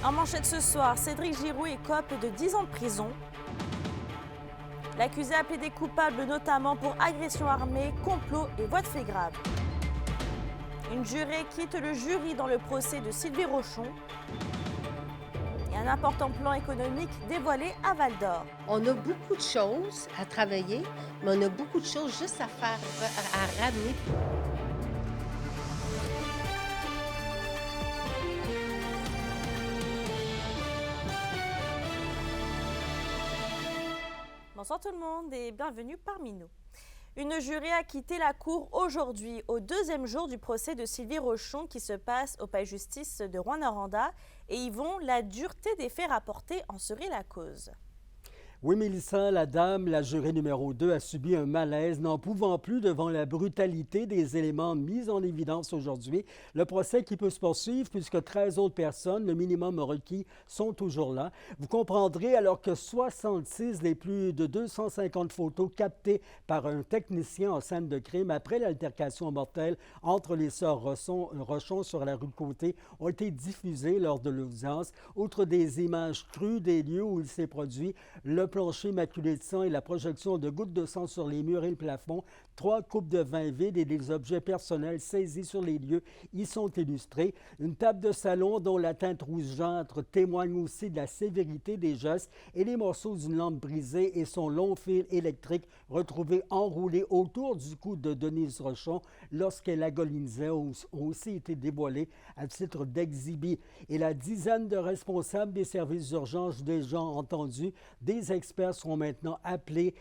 En manchette ce soir, Cédric Giroux écope de 10 ans de prison. L'accusé a plaidé coupable notamment pour agression armée, complot et voie de fait grave. Une jurée quitte le jury dans le procès de Sylvie Rochon. Et un important plan économique dévoilé à Val-d'Or. On a beaucoup de choses à travailler, mais on a beaucoup de choses juste à faire, à ramener. Bonsoir tout le monde et bienvenue parmi nous. Une jurée a quitté la cour aujourd'hui au deuxième jour du procès de Sylvie Rochon qui se passe au palais de justice de Rouyn-Noranda. Et Yvon, la dureté des faits rapportés en serait la cause. Oui, Mélissa, la jurée numéro 2 a subi un malaise, n'en pouvant plus devant la brutalité des éléments mis en évidence aujourd'hui. Le procès qui peut se poursuivre puisque 13 autres personnes, le minimum requis, sont toujours là. Vous comprendrez alors que 66 des plus de 250 photos captées par un technicien en scène de crime après l'altercation mortelle entre les sœurs Rochon sur la rue de Côté ont été diffusées lors de l'audience. Outre des images crues des lieux où il s'est produit, le plancher maculé de sang et la projection de gouttes de sang sur les murs et le plafond, 3 coupes de vin vides et des objets personnels saisis sur les lieux y sont illustrés. Une table de salon dont la teinte rougeâtre témoigne aussi de la sévérité des gestes et les morceaux d'une lampe brisée et son long fil électrique retrouvé enroulé autour du cou de Denise Rochon lorsqu'elle agonisait ont aussi été dévoilés à titre d'exhibit. Et la dizaine de responsables des services d'urgence déjà entendus, des experts seront maintenant appelés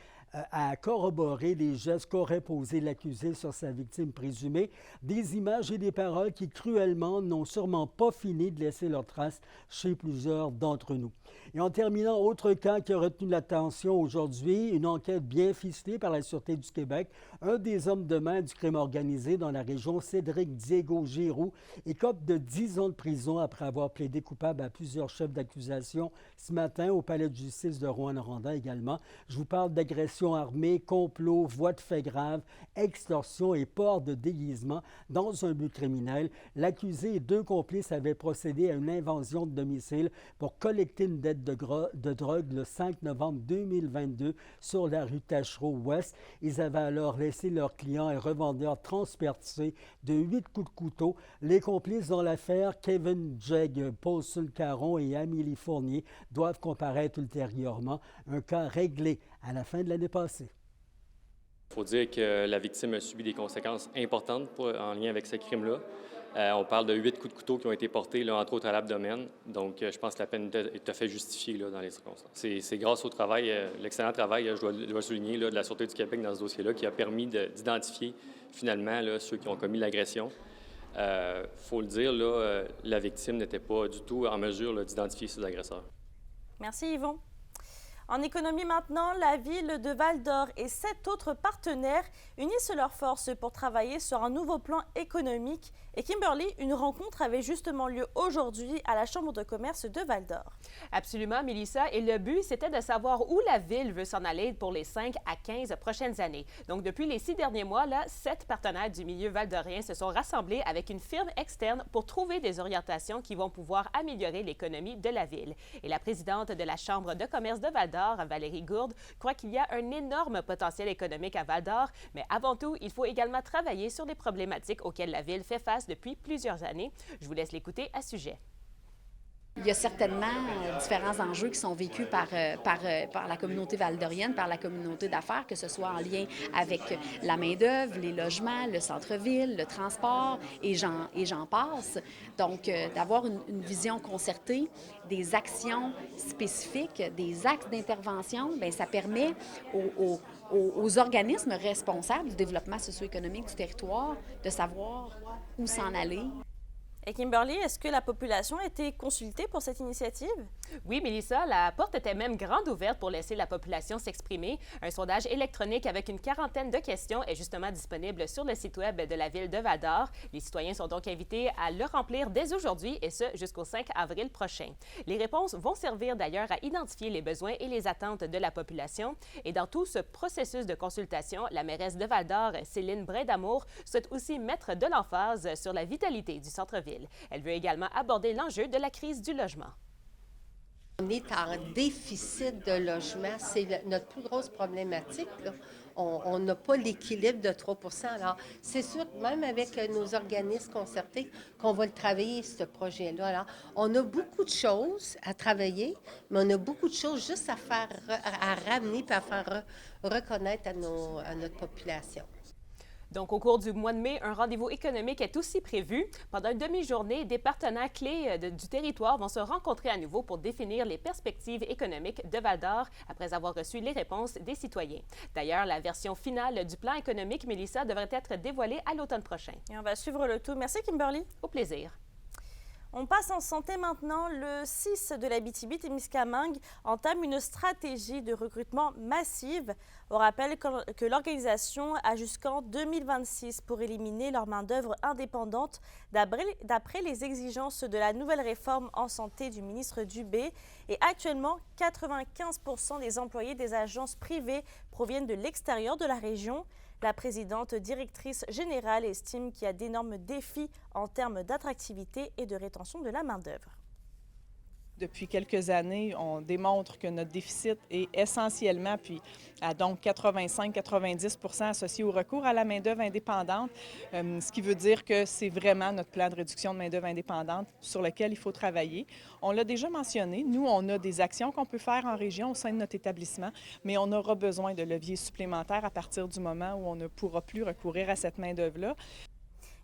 à corroborer les gestes qu'aurait posés l'accusé sur sa victime présumée, des images et des paroles qui cruellement n'ont sûrement pas fini de laisser leurs traces chez plusieurs d'entre nous. Et en terminant, autre cas qui a retenu l'attention aujourd'hui, une enquête bien ficelée par la Sûreté du Québec. Un des hommes de main du crime organisé dans la région, Cédric Diego Giroux, écope de 10 ans de prison après avoir plaidé coupable à plusieurs chefs d'accusation ce matin au palais de justice de Rouyn-Noranda également. Je vous parle d'agression armée, complot, voie de fait grave, extorsion et port de déguisement dans un but criminel. L'accusé et 2 complices avaient procédé à une invasion de domicile pour collecter une dette de drogue le 5 novembre 2022 sur la rue Tachereau-Ouest. Ils avaient alors laissé leurs clients et revendeurs transpercés de 8 coups de couteau. Les complices dans l'affaire, Kevin Jegg, Paulson Caron et Amélie Fournier, doivent comparaître ultérieurement. Un cas réglé à la fin de l'année passée. Il faut dire que la victime a subi des conséquences importantes en lien avec ce crime-là. On parle de 8 coups de couteau qui ont été portés, là, entre autres à l'abdomen. Donc, je pense que la peine est tout à fait justifiée là, dans les circonstances. C'est grâce au travail, l'excellent travail, je dois le souligner, là, de la Sûreté du Québec dans ce dossier-là, qui a permis d'identifier finalement là, ceux qui ont commis l'agression. Il faut le dire, là, la victime n'était pas du tout en mesure d'identifier ses agresseurs. Merci Yvon. En économie maintenant, la ville de Val-d'Or et 7 autres partenaires unissent leurs forces pour travailler sur un nouveau plan économique. Et Kimberly, une rencontre avait justement lieu aujourd'hui à la Chambre de commerce de Val-d'Or. Absolument, Mélissa. Et le but, c'était de savoir où la ville veut s'en aller pour les 5 à 15 prochaines années. Donc, depuis les 6 derniers mois, là, 7 partenaires du milieu valdorien se sont rassemblés avec une firme externe pour trouver des orientations qui vont pouvoir améliorer l'économie de la ville. Et la présidente de la Chambre de commerce de Val-d'Or, Valérie Gourde, croit qu'il y a un énorme potentiel économique à Val-d'Or, mais avant tout, il faut également travailler sur les problématiques auxquelles la ville fait face depuis plusieurs années. Je vous laisse l'écouter à ce sujet. Il y a certainement différents enjeux qui sont vécus par la communauté valdorienne, par la communauté d'affaires, que ce soit en lien avec la main-d'œuvre, les logements, le centre-ville, le transport et j'en passe. Donc, d'avoir une vision concertée, des actions spécifiques, des axes d'intervention, bien, ça permet aux organismes responsables du développement socio-économique du territoire de savoir où s'en aller. Et Kimberly, est-ce que la population a été consultée pour cette initiative? Oui, Mélissa, la porte était même grande ouverte pour laisser la population s'exprimer. Un sondage électronique avec une quarantaine de questions est justement disponible sur le site web de la ville de Val-d'Or. Les citoyens sont donc invités à le remplir dès aujourd'hui et ce, jusqu'au 5 avril prochain. Les réponses vont servir d'ailleurs à identifier les besoins et les attentes de la population. Et dans tout ce processus de consultation, la mairesse de Val-d'Or, Céline Brindamour, souhaite aussi mettre de l'emphase sur la vitalité du centre-ville. Elle veut également aborder l'enjeu de la crise du logement. On est en déficit de logement. C'est notre plus grosse problématique, là. On n'a pas l'équilibre de 3 %. Alors, c'est sûr, même avec nos organismes concertés, qu'on va le travailler, ce projet-là. Alors, on a beaucoup de choses à travailler, mais on a beaucoup de choses juste à faire, à ramener et à faire reconnaître à notre population. Donc, au cours du mois de mai, un rendez-vous économique est aussi prévu. Pendant une demi-journée, des partenaires clés du territoire vont se rencontrer à nouveau pour définir les perspectives économiques de Val-d'Or après avoir reçu les réponses des citoyens. D'ailleurs, la version finale du plan économique, Mélissa, devrait être dévoilée à l'automne prochain. Et on va suivre le tout. Merci, Kimberly. Au plaisir. On passe en santé maintenant. Le CIS de l'Abitibi-Témiscamingue entame une stratégie de recrutement massive. On rappelle que l'organisation a jusqu'en 2026 pour éliminer leur main-d'œuvre indépendante d'après les exigences de la nouvelle réforme en santé du ministre Dubé. Et actuellement, 95 % des employés des agences privées proviennent de l'extérieur de la région. La présidente directrice générale estime qu'il y a d'énormes défis en termes d'attractivité et de rétention de la main-d'œuvre. Depuis quelques années, on démontre que notre déficit est essentiellement, puis à donc 85-90 % associé au recours à la main-d'œuvre indépendante, ce qui veut dire que c'est vraiment notre plan de réduction de main-d'œuvre indépendante sur lequel il faut travailler. On l'a déjà mentionné, nous, on a des actions qu'on peut faire en région au sein de notre établissement, mais on aura besoin de leviers supplémentaires à partir du moment où on ne pourra plus recourir à cette main-d'œuvre-là.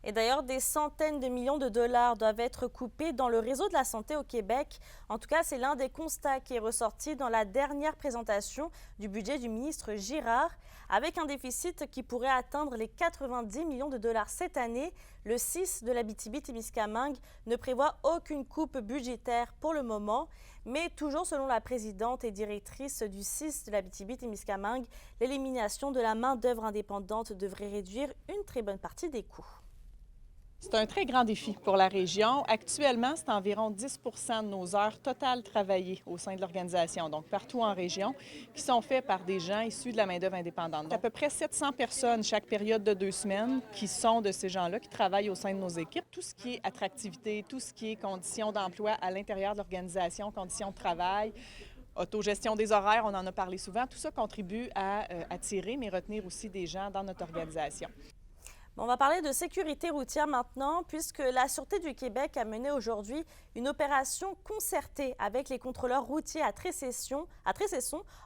Et d'ailleurs, des centaines de millions de dollars doivent être coupés dans le réseau de la santé au Québec. En tout cas, c'est l'un des constats qui est ressorti dans la dernière présentation du budget du ministre Girard. Avec un déficit qui pourrait atteindre les 90 millions de dollars cette année, le CIS de l'Abitibi-Témiscamingue ne prévoit aucune coupe budgétaire pour le moment. Mais toujours selon la présidente et directrice du CIS de l'Abitibi-Témiscamingue, l'élimination de la main-d'œuvre indépendante devrait réduire une très bonne partie des coûts. C'est un très grand défi pour la région. Actuellement, c'est environ 10 % de nos heures totales travaillées au sein de l'organisation, donc partout en région, qui sont faites par des gens issus de la main-d'œuvre indépendante. À peu près 700 personnes chaque période de 2 semaines qui sont de ces gens-là qui travaillent au sein de nos équipes. Tout ce qui est attractivité, tout ce qui est conditions d'emploi à l'intérieur de l'organisation, conditions de travail, autogestion des horaires, on en a parlé souvent, tout ça contribue à attirer, mais retenir aussi des gens dans notre organisation. On va parler de sécurité routière maintenant, puisque la Sûreté du Québec a mené aujourd'hui une opération concertée avec les contrôleurs routiers à Tressesson,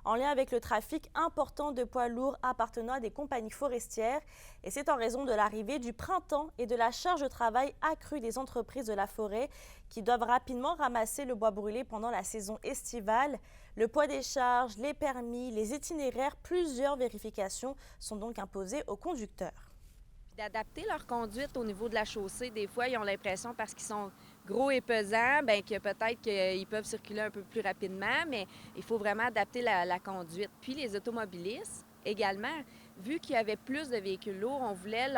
en lien avec le trafic important de poids lourds appartenant à des compagnies forestières. Et c'est en raison de l'arrivée du printemps et de la charge de travail accrue des entreprises de la forêt qui doivent rapidement ramasser le bois brûlé pendant la saison estivale. Le poids des charges, les permis, les itinéraires, plusieurs vérifications sont donc imposées aux conducteurs. D'adapter leur conduite au niveau de la chaussée. Des fois, ils ont l'impression, parce qu'ils sont gros et pesants, bien que peut-être qu'ils peuvent circuler un peu plus rapidement, mais il faut vraiment adapter la conduite. Puis les automobilistes, également, vu qu'il y avait plus de véhicules lourds, on voulait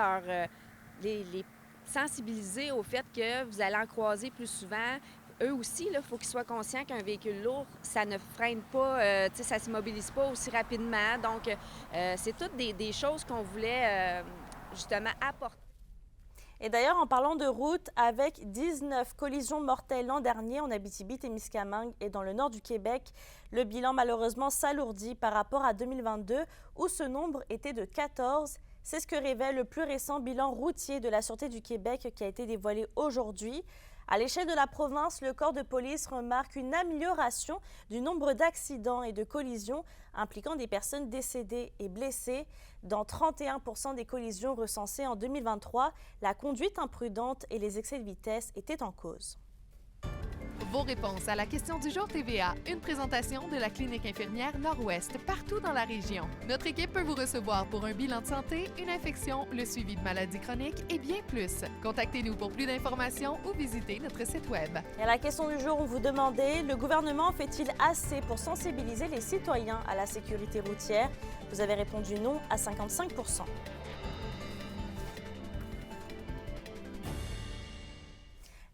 les sensibiliser au fait que vous allez en croiser plus souvent. Eux aussi, il faut qu'ils soient conscients qu'un véhicule lourd, ça ne freine pas, ça ne s'immobilise pas aussi rapidement. Donc, c'est toutes des choses qu'on voulait justement apporter. Et d'ailleurs, en parlant de route, avec 19 collisions mortelles l'an dernier en Abitibi-Témiscamingue et dans le nord du Québec, le bilan malheureusement s'alourdit par rapport à 2022 où ce nombre était de 14. C'est ce que révèle le plus récent bilan routier de la Sûreté du Québec qui a été dévoilé aujourd'hui. À l'échelle de la province, le corps de police remarque une amélioration du nombre d'accidents et de collisions impliquant des personnes décédées et blessées. Dans 31 % des collisions recensées en 2023, la conduite imprudente et les excès de vitesse étaient en cause. Vos réponses à la question du jour TVA, une présentation de la clinique infirmière Nord-Ouest partout dans la région. Notre équipe peut vous recevoir pour un bilan de santé, une infection, le suivi de maladies chroniques et bien plus. Contactez-nous pour plus d'informations ou visitez notre site web. Et à la question du jour, on vous demandait, le gouvernement fait-il assez pour sensibiliser les citoyens à la sécurité routière? Vous avez répondu non à 55 %.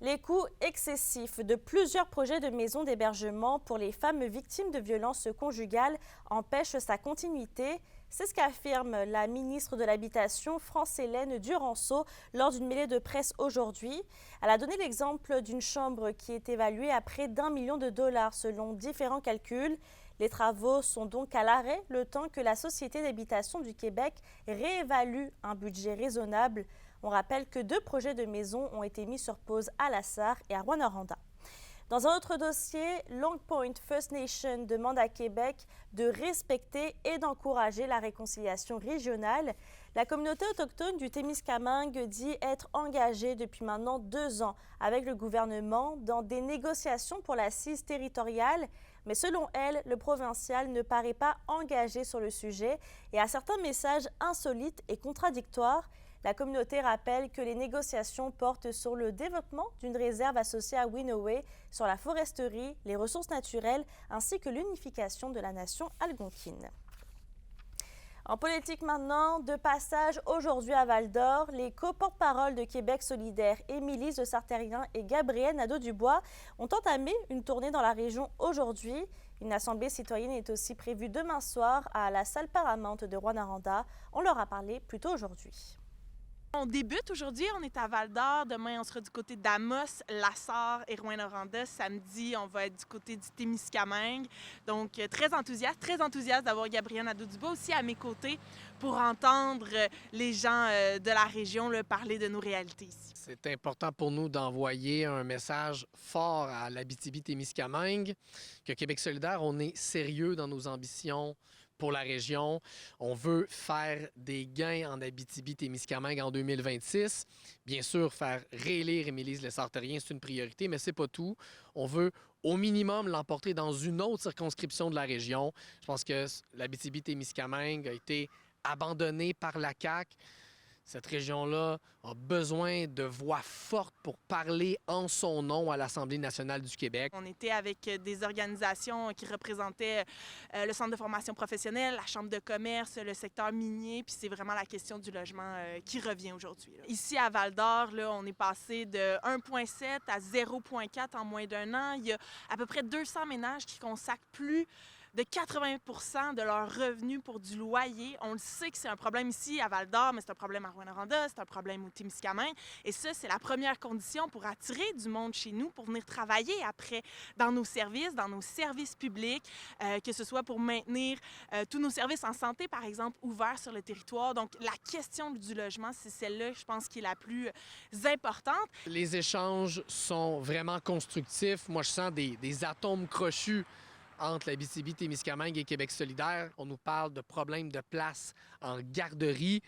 Les coûts excessifs de plusieurs projets de maisons d'hébergement pour les femmes victimes de violences conjugales empêchent sa continuité. C'est ce qu'affirme la ministre de l'Habitation, France-Hélène Duranceau, lors d'une mêlée de presse aujourd'hui. Elle a donné l'exemple d'une chambre qui est évaluée à près d'1 million de dollars selon différents calculs. Les travaux sont donc à l'arrêt le temps que la Société d'habitation du Québec réévalue un budget raisonnable. On rappelle que 2 projets de maison ont été mis sur pause à La Sarre et à Rouyn-Noranda. Dans un autre dossier, Long Point First Nation demande à Québec de respecter et d'encourager la réconciliation régionale. La communauté autochtone du Témiscamingue dit être engagée depuis maintenant 2 ans avec le gouvernement dans des négociations pour l'assise territoriale. Mais selon elle, le provincial ne paraît pas engagé sur le sujet et a certains messages insolites et contradictoires. La communauté rappelle que les négociations portent sur le développement d'une réserve associée à Winoway, sur la foresterie, les ressources naturelles ainsi que l'unification de la nation algonquine. En politique maintenant, de passage aujourd'hui à Val-d'Or, les co-porte-parole de Québec solidaire, Émilie de Sartérien et Gabrielle Nadeau-Dubois, ont entamé une tournée dans la région aujourd'hui. Une assemblée citoyenne est aussi prévue demain soir à la salle Paramount de Rouyn-Noranda. On leur a parlé plus tôt aujourd'hui. On débute aujourd'hui, on est à Val-d'Or. Demain, on sera du côté d'Amos, La Sarre et Rouyn-Noranda. Samedi, on va être du côté du Témiscamingue. Donc, très enthousiaste d'avoir Gabrielle Nadeau-Dubois aussi à mes côtés pour entendre les gens de la région parler de nos réalités ici. C'est important pour nous d'envoyer un message fort à l'Abitibi-Témiscamingue, que Québec solidaire, on est sérieux dans nos ambitions pour la région. On veut faire des gains en Abitibi-Témiscamingue en 2026. Bien sûr, faire réélire Émilie Lessartérien, c'est une priorité, mais c'est pas tout. On veut au minimum l'emporter dans une autre circonscription de la région. Je pense que l'Abitibi-Témiscamingue a été abandonnée par la CAQ. Cette région-là a besoin de voix fortes pour parler en son nom à l'Assemblée nationale du Québec. On était avec des organisations qui représentaient le Centre de formation professionnelle, la Chambre de commerce, le secteur minier, puis c'est vraiment la question du logement qui revient aujourd'hui. Ici, à Val-d'Or, on est passé de 1,7 à 0,4 en moins d'1 an. Il y a à peu près 200 ménages qui consacrent plus de 80% de leurs revenus pour du loyer. On le sait que c'est un problème ici à Val-d'Or, mais c'est un problème à Rouyn-Noranda, c'est un problème au Témiscamingue. Et ça, c'est la première condition pour attirer du monde chez nous, pour venir travailler après dans nos services publics, que ce soit pour maintenir tous nos services en santé, par exemple, ouverts sur le territoire. Donc, la question du logement, c'est celle-là, je pense, qui est la plus importante. Les échanges sont vraiment constructifs. Moi, je sens des atomes crochus entre l'Abitibi-Témiscamingue et Québec solidaire. On nous parle de problèmes de place en garderie.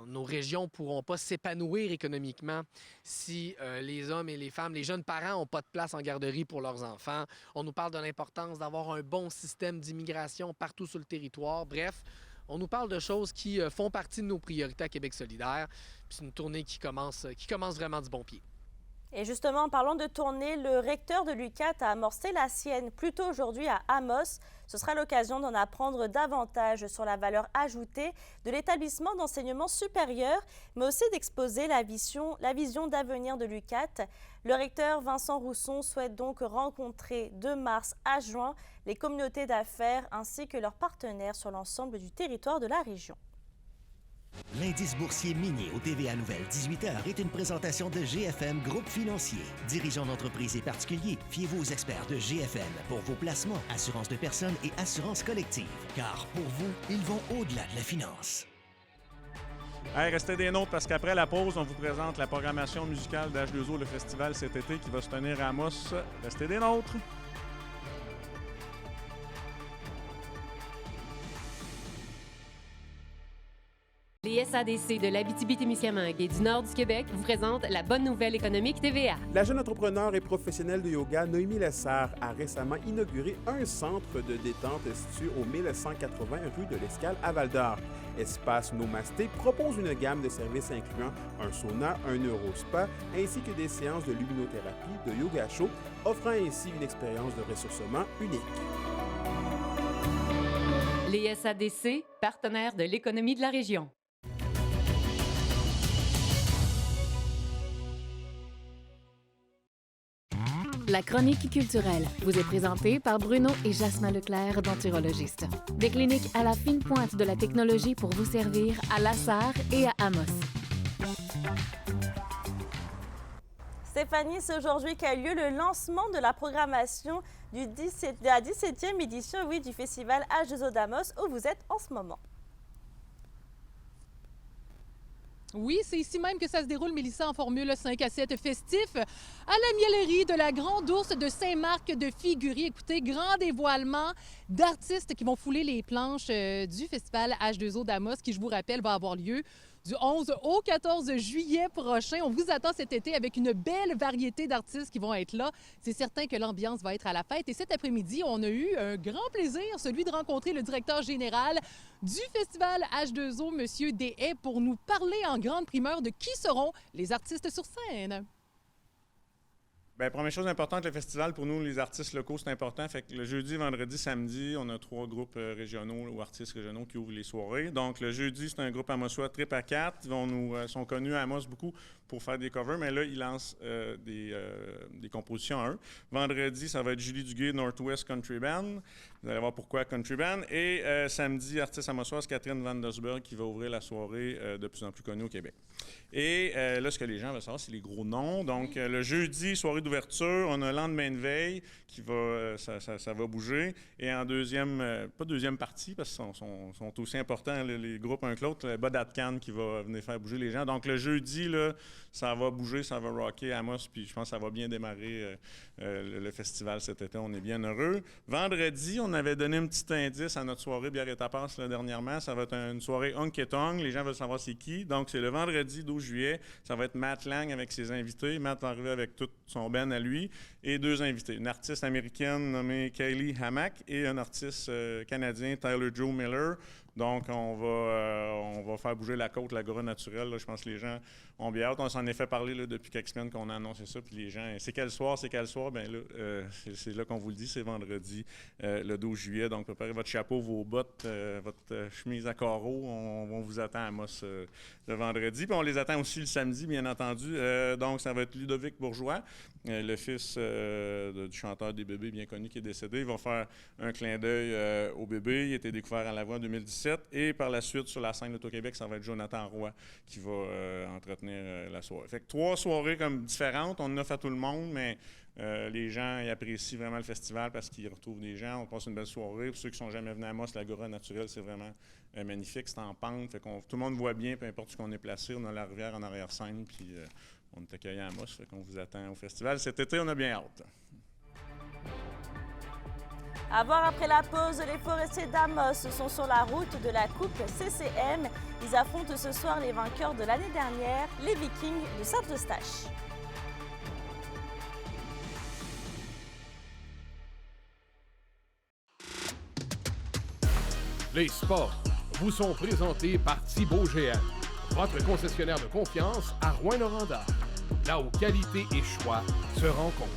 Nos régions ne pourront pas s'épanouir économiquement si les hommes et les femmes, les jeunes parents n'ont pas de place en garderie pour leurs enfants. On nous parle de l'importance d'avoir un bon système d'immigration partout sur le territoire. Bref, on nous parle de choses qui font partie de nos priorités à Québec solidaire. Puis c'est une tournée qui commence vraiment du bon pied. Et justement, en parlant de tournée, le recteur de l'UQAT a amorcé la sienne plus tôt aujourd'hui à Amos. Ce sera l'occasion d'en apprendre davantage sur la valeur ajoutée de l'établissement d'enseignement supérieur, mais aussi d'exposer la vision d'avenir de l'UQAT. Le recteur Vincent Rousson souhaite donc rencontrer de mars à juin les communautés d'affaires ainsi que leurs partenaires sur l'ensemble du territoire de la région. L'indice boursier minier au TVA Nouvelle 18h est une présentation de GFM Groupe Financier. Dirigeants d'entreprises et particuliers, fiez-vous aux experts de GFM pour vos placements, assurances de personnes et assurances collectives. Car pour vous, ils vont au-delà de la finance. Hey, restez des nôtres parce qu'après la pause, on vous présente la programmation musicale d'H2O, le festival cet été qui va se tenir à Amos. Restez des nôtres! Les SADC de l'Abitibi-Témiscamingue et du nord du Québec vous présentent la bonne nouvelle économique TVA. La jeune entrepreneur et professionnelle de yoga Noémie Lessard a récemment inauguré un centre de détente situé au 1180 rue de l'Escale à Val-d'Or. Espace Nomasté propose une gamme de services incluant un sauna, un neurospa, ainsi que des séances de luminothérapie, de yoga chaud, offrant ainsi une expérience de ressourcement unique. Les SADC, partenaires de l'économie de la région. La chronique culturelle vous est présentée par Bruno et Jasmin Leclerc, denturologistes. Des cliniques à la fine pointe de la technologie pour vous servir à La Sarre et à Amos. Stéphanie, c'est aujourd'hui qu'a lieu le lancement de la programmation de la 17e édition du festival H2O d'Amos où vous êtes en ce moment. Oui, c'est ici même que ça se déroule, Mélissa, en Formule 5 à 7 festif, à la miellerie de la Grande Ourse de Saint-Marc de Figuerie. Écoutez, grand dévoilement d'artistes qui vont fouler les planches du festival H2O d'Amos, qui, je vous rappelle, va avoir lieu du 11 au 14 juillet prochain. On vous attend cet été avec une belle variété d'artistes qui vont être là. C'est certain que l'ambiance va être à la fête. Et cet après-midi, on a eu un grand plaisir, celui de rencontrer le directeur général du festival H2O, M. Deshaies, pour nous parler en grande primeur de qui seront les artistes sur scène. Bien, première chose importante, le festival, pour nous, les artistes locaux, c'est important. Fait que le jeudi, vendredi, samedi, on a 3 groupes régionaux ou artistes régionaux qui ouvrent les soirées. Donc, le jeudi, c'est un groupe amosois Trip à 4. Ils sont connus à Amos beaucoup pour faire des covers, mais là, ils lancent des compositions à eux. Vendredi, ça va être Julie Duguay, Northwest Country Band. Vous allez voir pourquoi Country Band. Et samedi, artiste amosoise Catherine Van Dosberg qui va ouvrir la soirée de plus en plus connue au Québec. Et là, ce que les gens veulent savoir, c'est les gros noms. Donc, le jeudi, soirée d'ouverture, on a Lendemain de veille qui va, ça va bouger. Et en deuxième, pas deuxième partie, parce qu'ils sont aussi importants, les groupes un que l'autre, Bodat Can qui va venir faire bouger les gens. Donc, le jeudi, là, ça va bouger, ça va rocker à Amos, puis je pense que ça va bien démarrer le festival cet été. On est bien heureux. Vendredi, on avait donné un petit indice à notre soirée Bière et Tapas dernièrement. Ça va être une soirée Honky-Tonk. Les gens veulent savoir c'est qui. Donc, c'est le vendredi 12 juillet. Ça va être Matt Lang avec ses invités. Matt va arriver avec tout son band à lui et 2 invités. Une artiste américaine nommée Kaylee Hammack et un artiste canadien, Tyler Joe Miller. Donc, on va faire bouger la côte, l'agora naturelle. Là. Je pense que les gens ont bien hâte. On s'en est fait parler là, depuis quelques semaines qu'on a annoncé ça. Puis les gens, c'est quel soir? Bien là, c'est là qu'on vous le dit, c'est vendredi, le 12 juillet. Donc, préparez votre chapeau, vos bottes, votre chemise à carreaux. On vous attend à Amos le vendredi. Puis on les attend aussi le samedi, bien entendu. Donc, ça va être Ludovic Bourgeois, le fils du chanteur des Bébés bien connu qui est décédé. Il va faire un clin d'œil au bébé. Il a été découvert à la voix en 2017. Et par la suite, sur la scène d'Auto-Québec, ça va être Jonathan Roy qui va entretenir la soirée. Fait que 3 soirées comme différentes. On en offre à tout le monde, mais les gens ils apprécient vraiment le festival parce qu'ils retrouvent des gens. On passe une belle soirée. Pour ceux qui ne sont jamais venus à Amos, l'agora naturelle, c'est vraiment magnifique. C'est en pente. Fait qu'on, tout le monde voit bien, peu importe où on est placé. On a la rivière en arrière-scène, puis on est accueillis à Amos. Fait qu'on vous attend au festival. Cet été, on a bien hâte. À voir après la pause, les forestiers d'Amos sont sur la route de la Coupe CCM. Ils affrontent ce soir les vainqueurs de l'année dernière, les Vikings de Saint-Eustache. Les sports vous sont présentés par Thibaut GM, votre concessionnaire de confiance à Rouyn-Noranda, là où qualité et choix se rencontrent.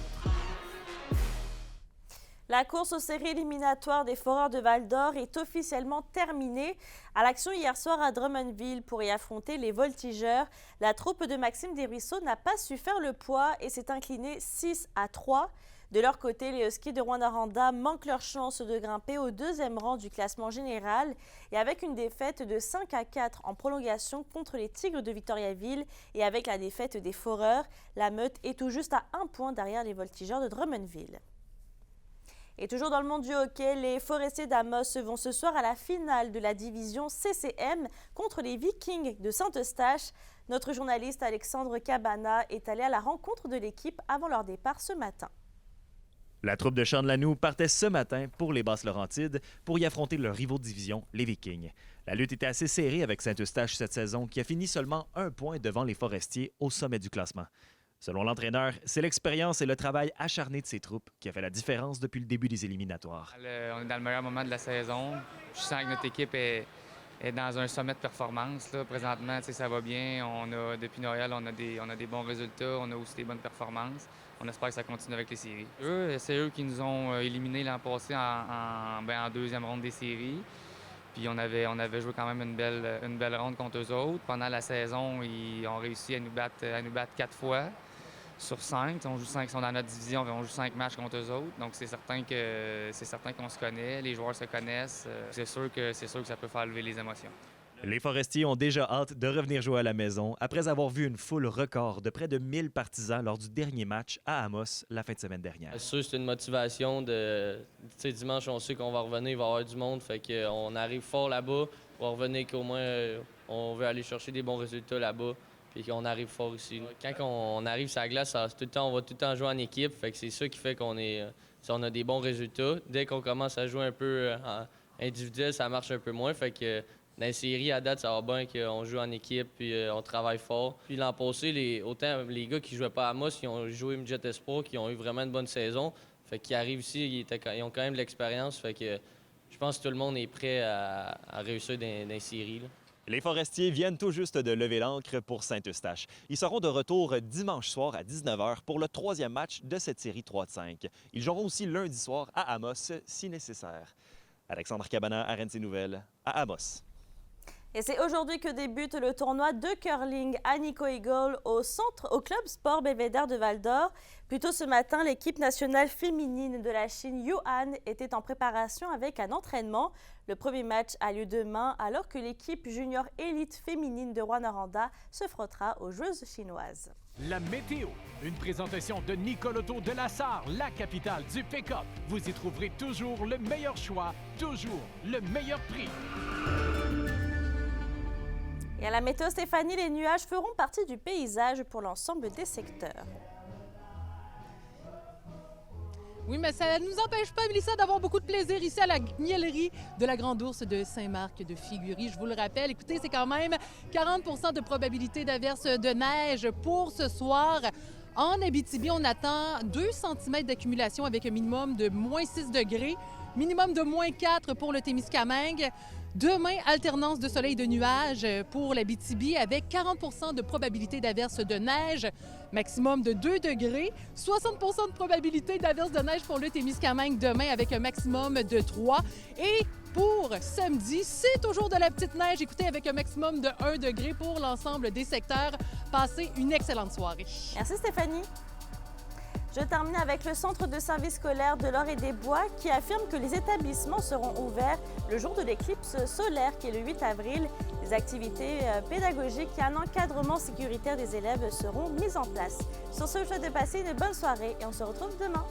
La course aux séries éliminatoires des Foreurs de Val-d'Or est officiellement terminée. À l'action hier soir à Drummondville pour y affronter les voltigeurs, la troupe de Maxime Desruisseaux n'a pas su faire le poids et s'est inclinée 6-3. De leur côté, les Huskies de Rouyn-Noranda manquent leur chance de grimper au 2e rang du classement général et avec une défaite de 5-4 en prolongation contre les Tigres de Victoriaville et avec la défaite des Foreurs, la Meute est tout juste à 1 point derrière les voltigeurs de Drummondville. Et toujours dans le monde du hockey, les Forestiers d'Amos vont ce soir à la finale de la division CCM contre les Vikings de Saint-Eustache. Notre journaliste Alexandre Cabana est allé à la rencontre de l'équipe avant leur départ ce matin. La troupe de Chandelanoux partait ce matin pour les Basses-Laurentides pour y affronter leurs rivaux de division, les Vikings. La lutte était assez serrée avec Saint-Eustache cette saison qui a fini seulement 1 point devant les Forestiers au sommet du classement. Selon l'entraîneur, c'est l'expérience et le travail acharné de ses troupes qui a fait la différence depuis le début des éliminatoires. On est dans le meilleur moment de la saison. Je sens que notre équipe est dans un sommet de performance. Là. Présentement, ça va bien. Depuis Noël, on a des bons résultats. On a aussi des bonnes performances. On espère que ça continue avec les séries. C'est eux qui nous ont éliminés l'an passé en 2e ronde des séries. Puis on avait joué quand même une belle ronde contre eux autres. Pendant la saison, ils ont réussi à nous battre 4 fois. sur 5. On joue 5, ils sont dans notre division, on joue 5 matchs contre eux autres. Donc c'est certain qu'on se connaît, les joueurs se connaissent. C'est sûr que ça peut faire lever les émotions. Les Forestiers ont déjà hâte de revenir jouer à la maison après avoir vu une foule record de près de 1000 partisans lors du dernier match à Amos la fin de semaine dernière. C'est sûr, c'est une motivation de... Tu sais, dimanche, on sait qu'on va revenir, il va y avoir du monde, fait qu'on arrive fort là-bas. On va revenir qu'au moins, on veut aller chercher des bons résultats là-bas, puis qu'on arrive fort ici. Quand on arrive sur la glace, on va tout le temps jouer en équipe, fait que c'est ça qui fait qu'on a des bons résultats. Dès qu'on commence à jouer un peu en individuel, ça marche un peu moins, fait que... Dans les séries, à date, ça va bien qu'on joue en équipe puis on travaille fort. Puis l'an passé, autant les gars qui ne jouaient pas à Amos, qui ont joué Midget Espoir, qui ont eu vraiment une bonne saison. Fait qu'ils arrivent ici, ils ont quand même de l'expérience. Fait que je pense que tout le monde est prêt à réussir dans les séries, là. Les Forestiers viennent tout juste de lever l'ancre pour Saint-Eustache. Ils seront de retour dimanche soir à 19h pour le 3e match de cette série 3 de 5. Ils joueront aussi lundi soir à Amos, si nécessaire. Alexandre Cabana, RNC Nouvelles, à Amos. Et c'est aujourd'hui que débute le tournoi de curling à Nico Eagle au club sport Belvédère de Val-d'Or. Plus tôt ce matin, l'équipe nationale féminine de la Chine, Yuan, était en préparation avec un entraînement. Le premier match a lieu demain, alors que l'équipe junior élite féminine de Rwanda se frottera aux joueuses chinoises. La météo, une présentation de Nicoloto de la Sarre, la capitale du pick-up. Vous y trouverez toujours le meilleur choix, toujours le meilleur prix. Et à la météo Stéphanie, les nuages feront partie du paysage pour l'ensemble des secteurs. Oui, mais ça ne nous empêche pas, Mélissa, d'avoir beaucoup de plaisir ici à la miellerie de la Grande Ourse de Saint-Marc de Figuerie. Je vous le rappelle, écoutez, c'est quand même 40 % de probabilité d'averse de neige pour ce soir. En Abitibi, on attend 2 cm d'accumulation avec un minimum de moins 6 degrés, minimum de moins 4 pour le Témiscamingue. Demain, alternance de soleil et de nuages pour l'Abitibi avec 40 % de probabilité d'averse de neige, maximum de 2 degrés, 60 % de probabilité d'averse de neige pour le Témiscamingue demain avec un maximum de 3. Et pour samedi, c'est toujours de la petite neige, écoutez, avec un maximum de 1 degré pour l'ensemble des secteurs. Passez une excellente soirée. Merci Stéphanie. Je termine avec le Centre de service scolaire de l'Or-et-des-Bois qui affirme que les établissements seront ouverts le jour de l'éclipse solaire qui est le 8 avril. Des activités pédagogiques et un encadrement sécuritaire des élèves seront mises en place. Sur ce, je vous souhaite de passer une bonne soirée et on se retrouve demain.